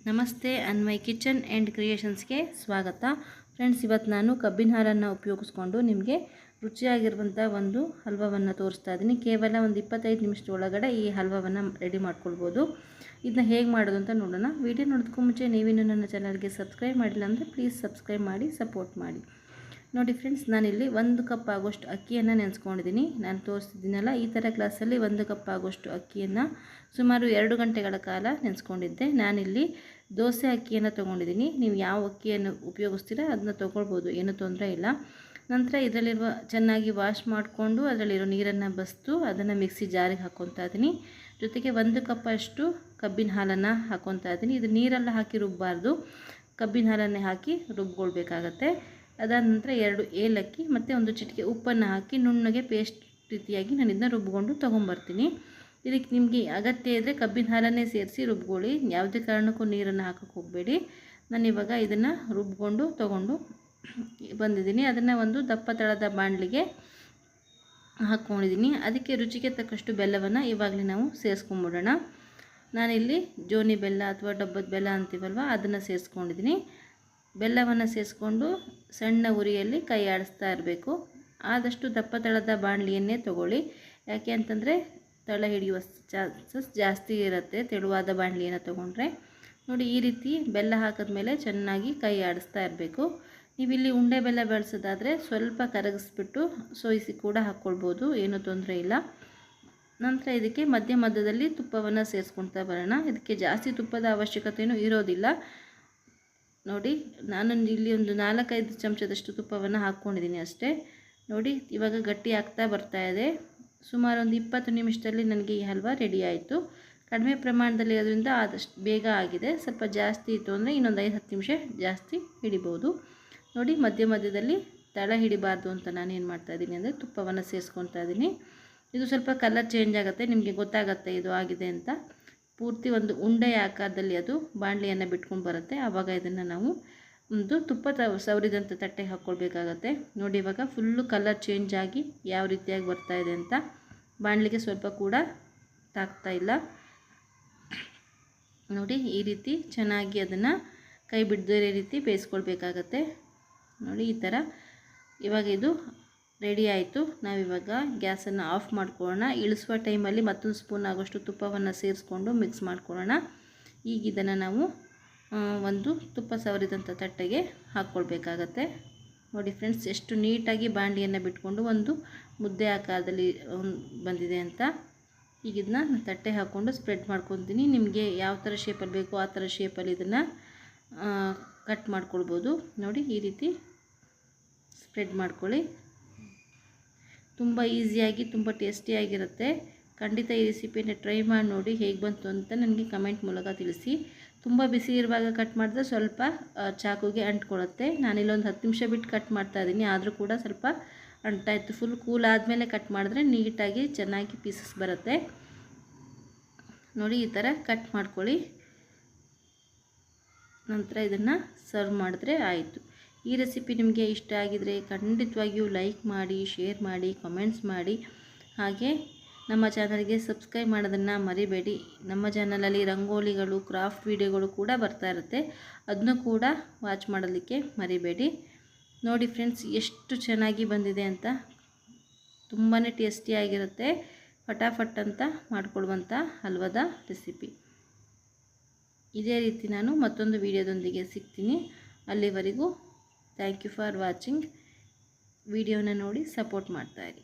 ನಮಸ್ತೆ ಅನ್ಮೈ kitchen and ಕ್ರಿಯೇಷನ್ಸ್ಗೆ ಸ್ವಾಗತ. Friends, ಇವತ್ತು ನಾನು ಕಬ್ಬಿನ ಹಾಲನ್ನು ಉಪಯೋಗಿಸ್ಕೊಂಡು ನಿಮಗೆ ರುಚಿಯಾಗಿರುವಂಥ ಒಂದು ಹಲ್ವವನ್ನು ತೋರಿಸ್ತಾ ಇದ್ದೀನಿ. ಕೇವಲ ಒಂದು 25 ನಿಮಿಷದ ಒಳಗಡೆ ಈ ಹಲ್ವವನ್ನು ರೆಡಿ ಮಾಡ್ಕೊಳ್ಬೋದು. ಇದನ್ನ ಹೇಗೆ ಮಾಡೋದು ಅಂತ ನೋಡೋಣ. ವಿಡಿಯೋ ನೋಡೋದಕ್ಕೂ ಮುಂಚೆ ನೀವಿನ್ನೂ ನನ್ನ ಚಾನಲ್ಗೆ ಸಬ್ಸ್ಕ್ರೈಬ್ ಮಾಡಿಲ್ಲ ಅಂದರೆ ಪ್ಲೀಸ್ ಸಬ್ಸ್ಕ್ರೈಬ್ ಮಾಡಿ ಸಪೋರ್ಟ್ ಮಾಡಿ. ನೋಡಿ ಫ್ರೆಂಡ್ಸ್, ನಾನಿಲ್ಲಿ 1 ಕಪ್ ಆಗೋಷ್ಟು ಅಕ್ಕಿಯನ್ನು ನೆನೆಸ್ಕೊಂಡಿದ್ದೀನಿ. ನಾನು ತೋರಿಸ್ತಿದ್ದೀನಲ್ಲ, ಈ ಥರ ಗ್ಲಾಸಲ್ಲಿ 1 ಕಪ್ ಆಗೋಷ್ಟು ಅಕ್ಕಿಯನ್ನು ಸುಮಾರು 2 ಗಂಟೆಗಳ ಕಾಲ ನೆನೆಸ್ಕೊಂಡಿದ್ದೆ. ನಾನಿಲ್ಲಿ ದೋಸೆ ಅಕ್ಕಿಯನ್ನು ತೊಗೊಂಡಿದ್ದೀನಿ. ನೀವು ಯಾವ ಅಕ್ಕಿಯನ್ನು ಉಪಯೋಗಿಸ್ತೀರಾ ಅದನ್ನ ತೊಗೊಳ್ಬೋದು, ಏನೂ ತೊಂದರೆ ಇಲ್ಲ. ನಂತರ ಇದರಲ್ಲಿರುವ ಚೆನ್ನಾಗಿ ವಾಶ್ ಮಾಡಿಕೊಂಡು ಅದರಲ್ಲಿರೋ ನೀರನ್ನು ಬಸಿದು ಅದನ್ನು ಮಿಕ್ಸಿ ಜಾರಿಗೆ ಹಾಕ್ಕೊತಾ ಇದ್ದೀನಿ. ಜೊತೆಗೆ 1 ಕಪ್ ಅಷ್ಟು ಕಬ್ಬಿನ ಹಾಲನ್ನು ಹಾಕ್ಕೊತಾ ಇದ್ದೀನಿ. ಇದು ನೀರೆಲ್ಲ ಹಾಕಿ ರುಬ್ಬಾರ್ದು, ಕಬ್ಬಿನ ಹಾಲನ್ನೇ ಹಾಕಿ ರುಬ್ಕೊಳ್ಬೇಕಾಗತ್ತೆ. ಅದಾದ ನಂತರ 2 ಏಲಕ್ಕಿ ಮತ್ತು 1 ಚಿಟಿಕೆ ಉಪ್ಪನ್ನು ಹಾಕಿ ನುಣ್ಣಗೆ ಪೇಸ್ಟ್ ರೀತಿಯಾಗಿ ನಾನು ಇದನ್ನ ರುಬ್ಕೊಂಡು ತೊಗೊಂಬರ್ತೀನಿ. ಇದಕ್ಕೆ ನಿಮಗೆ ಅಗತ್ಯ ಇದ್ದರೆ ಕಬ್ಬಿನ ಹಾಲನ್ನೇ ಸೇರಿಸಿ ರುಬ್ಕೊಳ್ಳಿ, ಯಾವುದೇ ಕಾರಣಕ್ಕೂ ನೀರನ್ನು ಹಾಕೋಕ್ಕೆ ಹೋಗಬೇಡಿ. ನಾನಿವಾಗ ಇದನ್ನು ರುಬ್ಕೊಂಡು ತೊಗೊಂಡು ಬಂದಿದ್ದೀನಿ. ಅದನ್ನು ಒಂದು ದಪ್ಪ ತಳದ ಬಾಣಲಿಗೆ ಹಾಕ್ಕೊಂಡಿದ್ದೀನಿ. ಅದಕ್ಕೆ ರುಚಿಗೆ ತಕ್ಕಷ್ಟು ಬೆಲ್ಲವನ್ನು ಇವಾಗಲೇ ನಾವು ಸೇರಿಸ್ಕೊಂಬಿಡೋಣ. ನಾನಿಲ್ಲಿ ಜೋನಿ ಬೆಲ್ಲ ಅಥವಾ ಡಬ್ಬದ ಬೆಲ್ಲ ಅಂತೀವಲ್ವ, ಅದನ್ನು ಸೇರಿಸ್ಕೊಂಡಿದ್ದೀನಿ. ಬೆಲ್ಲವನ್ನು ಸೇರಿಸ್ಕೊಂಡು ಸಣ್ಣ ಉರಿಯಲ್ಲಿ ಕೈ ಆಡಿಸ್ತಾ ಇರಬೇಕು. ಆದಷ್ಟು ದಪ್ಪ ತಳದ ಬಾಣಲಿಯನ್ನೇ ತೊಗೊಳ್ಳಿ, ಯಾಕೆ ಅಂತಂದರೆ ತಳ ಹಿಡಿಯುವ ಚಾನ್ಸಸ್ ಜಾಸ್ತಿ ಇರುತ್ತೆ ತೆಳುವಾದ ಬಾಣಲಿಯನ್ನು ತೊಗೊಂಡ್ರೆ. ನೋಡಿ, ಈ ರೀತಿ ಬೆಲ್ಲ ಹಾಕಿದ್ಮೇಲೆ ಚೆನ್ನಾಗಿ ಕೈ ಆಡಿಸ್ತಾ ಇರಬೇಕು. ನೀವಿಲ್ಲಿ ಉಂಡೆ ಬೆಲ್ಲ ಬಳಸೋದಾದರೆ ಸ್ವಲ್ಪ ಕರಗಿಸ್ಬಿಟ್ಟು ಸೋಯಿಸಿ ಕೂಡ ಹಾಕ್ಕೊಳ್ಬೋದು, ಏನೂ ತೊಂದರೆ ಇಲ್ಲ. ನಂತರ ಇದಕ್ಕೆ ಮಧ್ಯದಲ್ಲಿ ತುಪ್ಪವನ್ನು ಸೇರಿಸ್ಕೊಳ್ತಾ ಬರೋಣ. ಇದಕ್ಕೆ ಜಾಸ್ತಿ ತುಪ್ಪದ ಅವಶ್ಯಕತೆಯೂ ಇರೋದಿಲ್ಲ. ನೋಡಿ, ನಾನು ಇಲ್ಲಿ ಒಂದು 4-5 ಚಮಚದಷ್ಟು ತುಪ್ಪವನ್ನು ಹಾಕ್ಕೊಂಡಿದ್ದೀನಿ ಅಷ್ಟೇ. ನೋಡಿ, ಇವಾಗ ಗಟ್ಟಿ ಆಗ್ತಾ ಬರ್ತಾ ಇದೆ. ಸುಮಾರು ಒಂದು 20 ನಿಮಿಷದಲ್ಲಿ ನನಗೆ ಈ ಹಲ್ವ ರೆಡಿ ಆಯಿತು. ಕಡಿಮೆ ಪ್ರಮಾಣದಲ್ಲಿ ಇರೋದ್ರಿಂದ ಆದಷ್ಟು ಬೇಗ ಆಗಿದೆ. ಸ್ವಲ್ಪ ಜಾಸ್ತಿ ಇತ್ತು ಅಂದರೆ ಇನ್ನೊಂದು 5-10 ನಿಮಿಷ ಜಾಸ್ತಿ ಹಿಡಿಬೋದು. ನೋಡಿ, ಮಧ್ಯದಲ್ಲಿ ತಳ ಹಿಡಿಬಾರ್ದು ಅಂತ ನಾನು ಏನು ಮಾಡ್ತಾಯಿದ್ದೀನಿ ಅಂದರೆ ತುಪ್ಪವನ್ನು ಸೇರಿಸ್ಕೊತಾ ಇದ್ದೀನಿ. ಇದು ಸ್ವಲ್ಪ ಕಲರ್ ಚೇಂಜ್ ಆಗುತ್ತೆ, ನಿಮಗೆ ಗೊತ್ತಾಗುತ್ತೆ ಇದು ಆಗಿದೆ ಅಂತ. ಪೂರ್ತಿ ಒಂದು ಉಂಡೆಯ ಆಕಾರದಲ್ಲಿ ಅದು ಬಾಣಲಿಯನ್ನು ಬಿಟ್ಕೊಂಡು ಬರುತ್ತೆ. ಆವಾಗ ಇದನ್ನು ನಾವು ಒಂದು ತುಪ್ಪ ಸವರಿದಂಥ ತಟ್ಟೆಗೆ ಹಾಕ್ಕೊಳ್ಬೇಕಾಗತ್ತೆ. ನೋಡಿ, ಇವಾಗ ಫುಲ್ಲು ಕಲರ್ ಚೇಂಜ್ ಆಗಿ ಯಾವ ರೀತಿಯಾಗಿ ಬರ್ತಾಯಿದೆ ಅಂತ. ಬಾಣಲಿಗೆ ಸ್ವಲ್ಪ ಕೂಡ ತಾಗ್ತಾ ಇಲ್ಲ. ನೋಡಿ, ಈ ರೀತಿ ಚೆನ್ನಾಗಿ ಅದನ್ನು ಕೈ ಬಿಡದೇ ರೀತಿ ಬೇಯಿಸ್ಕೊಳ್ಬೇಕಾಗತ್ತೆ. ನೋಡಿ, ಈ ಥರ ಇವಾಗ ಇದು ರೆಡಿ ಆಯಿತು. ನಾವಿವಾಗ ಗ್ಯಾಸನ್ನು ಆಫ್ ಮಾಡ್ಕೊಳ್ಳೋಣ. ಇಳಿಸುವ ಟೈಮಲ್ಲಿ ಮತ್ತೊಂದು ಸ್ಪೂನ್ ಆಗೋಷ್ಟು ತುಪ್ಪವನ್ನು ಸೇರಿಸ್ಕೊಂಡು ಮಿಕ್ಸ್ ಮಾಡ್ಕೊಳ್ಳೋಣ. ಈಗ ಇದನ್ನು ನಾವು ಒಂದು ತುಪ್ಪ ಸವರಿದಂಥ ತಟ್ಟೆಗೆ ಹಾಕ್ಕೊಳ್ಬೇಕಾಗತ್ತೆ. ನೋಡಿ ಫ್ರೆಂಡ್ಸ್, ಎಷ್ಟು ನೀಟಾಗಿ ಬಾಣಲಿಯನ್ನು ಬಿಟ್ಕೊಂಡು ಒಂದು ಮುದ್ದೆ ಆಕಾರದಲ್ಲಿ ಬಂದಿದೆ ಅಂತ. ಈಗ ಇದನ್ನ ತಟ್ಟೆ ಹಾಕ್ಕೊಂಡು ಸ್ಪ್ರೆಡ್ ಮಾಡ್ಕೊತೀನಿ. ನಿಮಗೆ ಯಾವ ಥರ ಶೇಪಲ್ಲಿ ಬೇಕೋ ಆ ಥರ ಶೇಪಲ್ಲಿ ಇದನ್ನು ಕಟ್ ಮಾಡ್ಕೊಳ್ಬೋದು. ನೋಡಿ, ಈ ರೀತಿ ಸ್ಪ್ರೆಡ್ ಮಾಡ್ಕೊಳ್ಳಿ. ತುಂಬ ಈಸಿಯಾಗಿ ತುಂಬ ಟೇಸ್ಟಿಯಾಗಿರುತ್ತೆ. ಖಂಡಿತ ಈ ರೆಸಿಪಿಯನ್ನು ಟ್ರೈ ಮಾಡಿ ನೋಡಿ, ಹೇಗೆ ಬಂತು ಅಂತ ನನಗೆ ಕಮೆಂಟ್ ಮೂಲಕ ತಿಳಿಸಿ. ತುಂಬ ಬಿಸಿ ಇರುವಾಗ ಕಟ್ ಮಾಡಿದ್ರೆ ಸ್ವಲ್ಪ ಚಾಕುಗೆ ಅಂಟ್ಕೊಳ್ಳುತ್ತೆ. ನಾನಿಲ್ಲೊಂದು 10 ನಿಮಿಷ ಬಿಟ್ಟು ಕಟ್ ಮಾಡ್ತಾಯಿದ್ದೀನಿ, ಆದರೂ ಕೂಡ ಸ್ವಲ್ಪ ಅಂಟಾಯಿತು. ಫುಲ್ ಕೂಲ್ ಆದಮೇಲೆ ಕಟ್ ಮಾಡಿದ್ರೆ ನೀಟಾಗಿ ಚೆನ್ನಾಗಿ ಪೀಸಸ್ ಬರುತ್ತೆ. ನೋಡಿ, ಈ ಥರ ಕಟ್ ಮಾಡ್ಕೊಳ್ಳಿ. ನಂತರ ಇದನ್ನು ಸರ್ವ್ ಮಾಡಿದ್ರೆ ಆಯಿತು. ಈ ರೆಸಿಪಿ ನಿಮಗೆ ಇಷ್ಟ ಆಗಿದರೆ ಖಂಡಿತವಾಗಿಯೂ ಲೈಕ್ ಮಾಡಿ, ಶೇರ್ ಮಾಡಿ, ಕಮೆಂಟ್ಸ್ ಮಾಡಿ. ಹಾಗೆ ನಮ್ಮ ಚಾನಲ್ಗೆ ಸಬ್ಸ್ಕ್ರೈಬ್ ಮಾಡೋದನ್ನು ಮರಿಬೇಡಿ. ನಮ್ಮ ಚಾನಲಲ್ಲಿ ರಂಗೋಲಿಗಳು, ಕ್ರಾಫ್ಟ್ ವಿಡಿಯೋಗಳು ಕೂಡ ಬರ್ತಾ ಇರುತ್ತೆ, ಅದನ್ನು ಕೂಡ ವಾಚ್ ಮಾಡೋದಕ್ಕೆ ಮರಿಬೇಡಿ. ನೋಡಿ ಫ್ರೆಂಡ್ಸ್, ಎಷ್ಟು ಚೆನ್ನಾಗಿ ಬಂದಿದೆ ಅಂತ. ತುಂಬಾ ಟೇಸ್ಟಿಯಾಗಿರುತ್ತೆ, ಫಟಾಫಟ್ ಅಂತ ಮಾಡಿಕೊಡುವಂಥ ಹಲ್ವದ ರೆಸಿಪಿ. ಇದೇ ರೀತಿ ನಾನು ಮತ್ತೊಂದು ವಿಡಿಯೋದೊಂದಿಗೆ ಸಿಗ್ತೀನಿ. ಅಲ್ಲಿವರೆಗೂ ಥ್ಯಾಂಕ್ ಯು ಫಾರ್ ವಾಚಿಂಗ್. ವಿಡಿಯೋನ ನೋಡಿ ಸಪೋರ್ಟ್ ಮಾಡ್ತಾಯಿರಿ.